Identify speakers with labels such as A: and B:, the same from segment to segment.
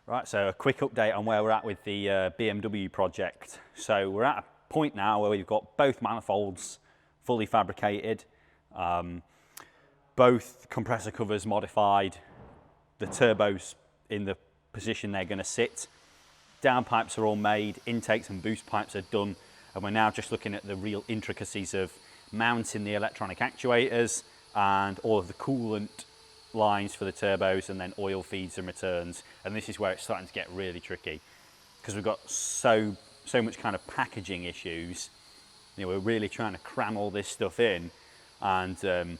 A: Right, so a quick update on where we're at with the BMW project. So we're at a point now where we've got both manifolds fully fabricated, both compressor covers modified, the turbos in the position they're going to sit, downpipes are all made, intakes and boost pipes are done, and we're now just looking at the real intricacies of mounting the electronic actuators and all of the coolant lines for the turbos, and then oil feeds and returns. And this is where it's starting to get really tricky because we've got so much kind of packaging issues. You know, we're really trying to cram all this stuff in, and you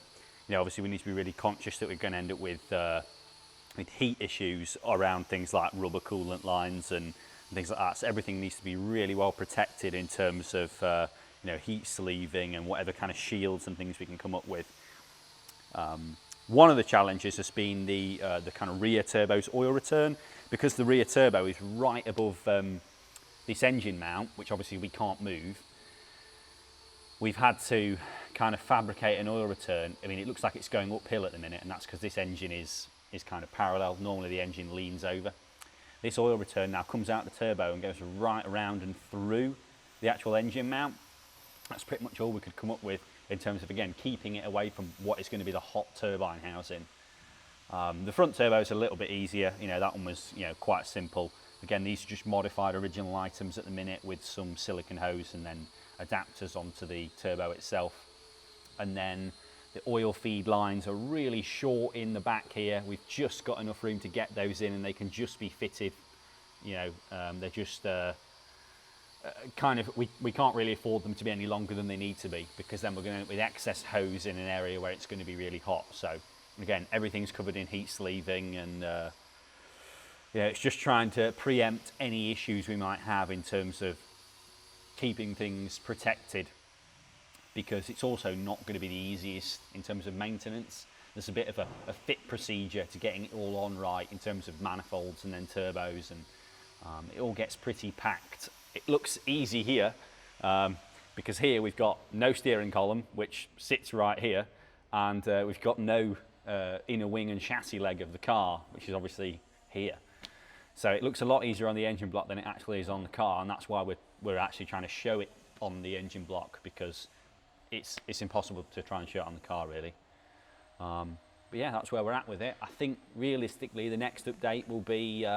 A: know, obviously we need to be really conscious that we're going to end up with heat issues around things like rubber coolant lines and things like that. So everything needs to be really well protected in terms of you know, heat sleeving and whatever kind of shields and things we can come up with. One of the challenges has been the kind of rear turbo's oil return, because the rear turbo is right above this engine mount, which obviously we can't move. We've had to kind of fabricate an oil return. I mean, it looks like it's going uphill at the minute, and that's because this engine is kind of parallel. Normally the engine leans over. This oil return now comes out the turbo and goes right around and through the actual engine mount. That's pretty much all we could come up with in terms of, again, keeping it away from what is going to be the hot turbine housing. The front turbo is a little bit easier. You know, that one was, you know, quite simple. Again, these are just modified original items at the minute with some silicone hose and then adapters onto the turbo itself. And then the oil feed lines are really short in the back here. We've just got enough room to get those in, and they can just be fitted. You know, they're just kind of, we can't really afford them to be any longer than they need to be, because then we're going to end up with excess hose in an area where it's going to be really hot. So again, everything's covered in heat sleeving, and yeah, it's just trying to preempt any issues we might have in terms of keeping things protected, because it's also not going to be the easiest in terms of maintenance. There's a bit of a fit procedure to getting it all on right in terms of manifolds and then turbos, and it all gets pretty packed. It looks easy here, because here we've got no steering column, which sits right here, and we've got no inner wing and chassis leg of the car, which is obviously here. So it looks a lot easier on the engine block than it actually is on the car, and that's why we're actually trying to show it on the engine block, because it's impossible to try and show it on the car, really. But yeah, that's where we're at with it. I think realistically the next update will be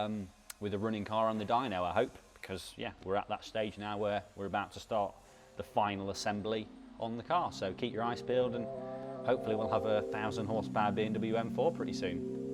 A: with a running car on the dyno, I hope, because yeah, we're at that stage now where we're about to start the final assembly on the car. So keep your eyes peeled, and hopefully we'll have a 1,000 horsepower BMW M4 pretty soon.